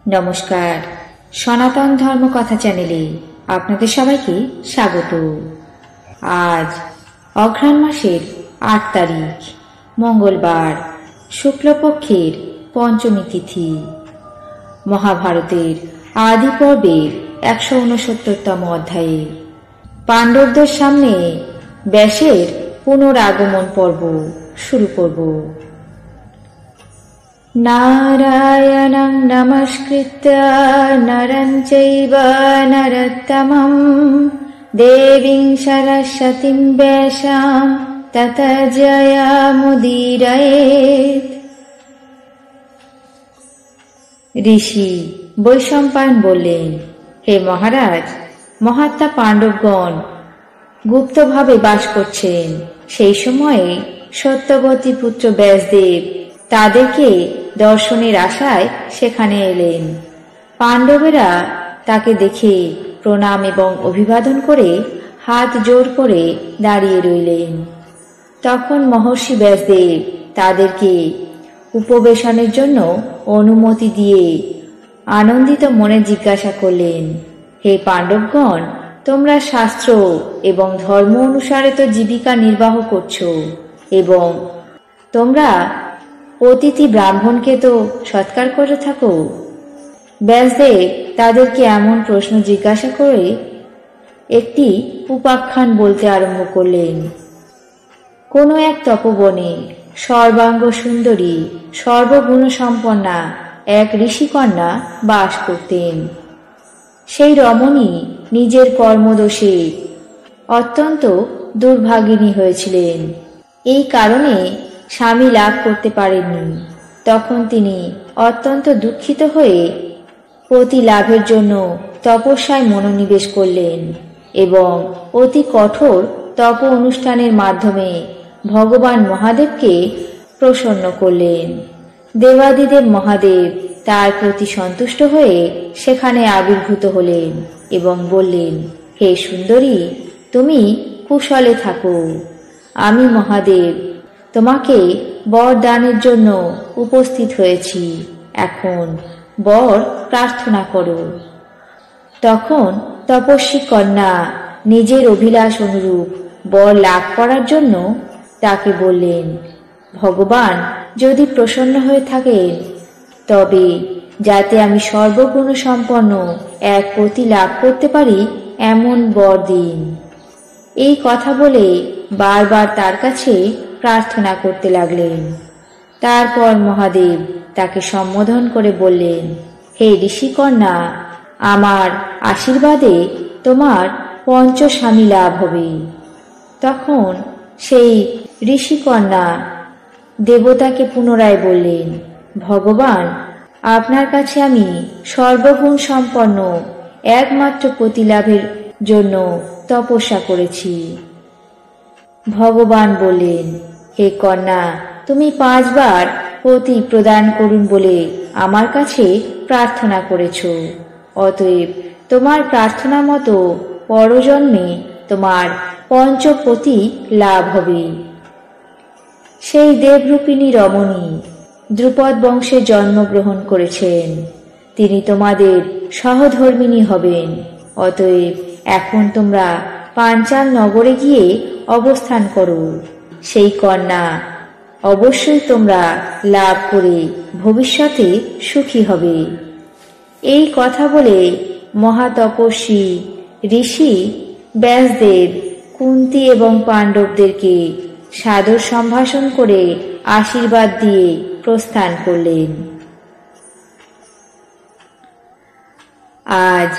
নমস্কার, সনাতন ধর্ম কথা চ্যানেলে আপনাদের সবাইকে স্বাগত। আজ অঘ্রাণ মাসের ৮ তারিখ মঙ্গলবার, শুক্লপক্ষের পঞ্চমী তিথি। মহাভারতের আদি পর্বের ১৬৯তম অধ্যায়ে পাণ্ডবদের সামনে ব্যাসের পুনরাগমন পর্ব শুরু করব। নারায়ণং নমস্কৃত্য নরং চৈব নরোত্তমং দেবীং সরস্বতীং ব্যাসাং ততো জয়মুদীরয়েৎ। ঋষি বৈশম্পায়ন বললেন, হে মহারাজ, মহাত্মা পাণ্ডবগণ গুপ্তভাবে বাস করছেন। সেই সময়ে সত্যবতী পুত্র ব্যাসদেব তাদেরকে দর্শনের আশায় সেখানে এলেন। পাণ্ডবেরা তাকে দেখে প্রণাম এবং অভিবাদন করে হাত জোড় করে দাঁড়িয়ে রইলেন। তখন মহর্ষি ব্যাসদেব তাদেরকে উপবেশনের জন্য অনুমতি দিয়ে আনন্দিত মনে জিজ্ঞাসা করলেন, হে পাণ্ডবগণ, তোমরা শাস্ত্র এবং ধর্ম অনুসারে তো জীবিকা নির্বাহ করছ এবং তোমরা অতিথি ব্রাহ্মণকে তো সৎকার করে থাকো। ব্যাসদেব তাদেরকে এমন প্রশ্ন জিজ্ঞাসা করে একটি উপাখ্যান বলতে আরম্ভ করলেন। কোনো এক তপবনে সর্বাঙ্গ সুন্দরী সর্বগুণ সম্পন্না এক ঋষিকন্যা বাস করতেন। সেই রমণী নিজের কর্মদোষে অত্যন্ত দুর্ভাগিনী হয়েছিলেন। এই কারণে স্বামী লাভ করতে পারেননি। তখন তিনি অত্যন্ত দুঃখিত হয়ে পতি লাভের জন্য তপস্যায় মনোনিবেশ করলেন এবং অতি কঠোর তপ অনুষ্ঠানের মাধ্যমে ভগবান মহাদেবকে প্রসন্ন করলেন। দেবাদিদেব মহাদেব তার প্রতি সন্তুষ্ট হয়ে সেখানে আবির্ভূত হলেন এবং বললেন, হে সুন্দরী, তুমি কুশলে থাকো। আমি মহাদেব তোমাকে বর দানের জন্য উপস্থিত হয়েছি। এখন বর প্রার্থনা করো। তখন তপস্বী কন্যা নিজের অভিলাষ অনুরূপ বর লাভ করার জন্য তাকে বললেন, ভগবান যদি প্রসন্ন হয়ে থাকেন তবে যাতে আমি সর্বগুণ সম্পন্ন এক পতি লাভ করতে পারি এমন বর দিন। এই কথা বলে বারবার তার কাছে প্রার্থনা করতে লাগলেন। তারপর মহাদেব তাকে সম্বোধন করে বললেন, হে ঋষিকন্যা, আমার আশীর্বাদে তোমার পঞ্চস্বামী লাভ হবে। তখন সেই ঋষিকন্যা দেবতাকে পুনরায় বললেন, ভগবান, আপনার কাছে আমি সর্বগুণ সম্পন্ন একমাত্র পতি লাভের জন্য তপস্যা করেছি। ভগবান বললেন, হে কন্যা, তুমি 5 বার পতি প্রদান করুন বলে আমার কাছে প্রার্থনা করেছ। অতএব তোমার প্রার্থনা মতো পরজন্মে তোমার পঞ্চপতি লাভ হবে। সেই দেবরূপিণী রমণী দ্রুপদ বংশে জন্মগ্রহণ করেছেন। তিনি তোমাদের সহধর্মিণী হবেন। অতএব এখন তোমরা পাঞ্চাল নগরে গিয়ে অবস্থান করো। সেই কন্যা অবশ্যই তোমরা লাভ করে ভবিষ্যতে সুখী হবে। এই কথা বলে মহাতপস্বী ঋষি ব্যাসদেব কুন্তী এবং পাণ্ডবদেরকে সাদর সম্ভাষণ করে আশীর্বাদ দিয়ে প্রস্থান করলেন। আজ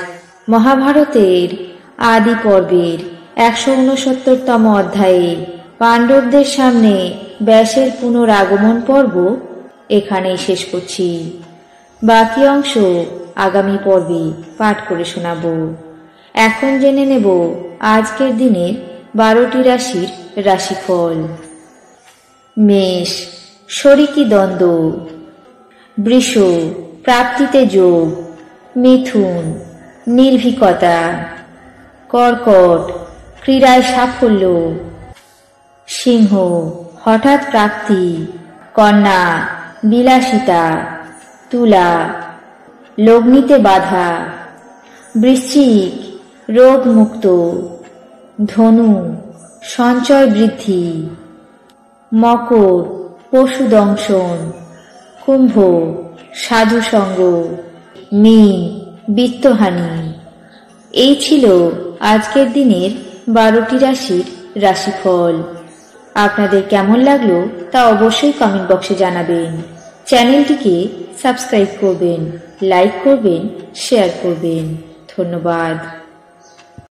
মহাভারতের আদি পর্বের ১৬৯তম অধ্যায়ে পাণ্ডবদের সামনে ব্যাসের পুনরাগমন পর্ব এখানেই শেষ করছি। বাকি অংশ আগামী পর্বে পাঠ করে শোনাব। এখন জেনে নেব আজকের দিনের 12টি রাশির রাশিফল। মেষ, শরিকি দ্বন্দ্ব। বৃষ, প্রাপ্তিতে যোগ। মিথুন, নির্ভীকতা। কর্কট, ক্রীড়ায় সাফল্য। সিংহ, হঠাৎ প্রাপ্তি। কন্যা, বিলাসিতা। তুলা, লগ্নিতে বাধা। বৃশ্চিক রোগ মুক্ত। ধনু সঞ্চয় বৃদ্ধি। মকর পশু দংশন। কুম্ভ সাধু সঙ্গ। মীন বিত্তহানি। এই ছিল আজকের দিনের 12টি রাশির রাশিফল। আপনাদের কেমন লাগলো তা অবশ্যই কমেন্ট বক্সে জানাবেন। চ্যানেলটিকে সাবস্ক্রাইব করবেন, লাইক করবেন, শেয়ার করবেন। ধন্যবাদ।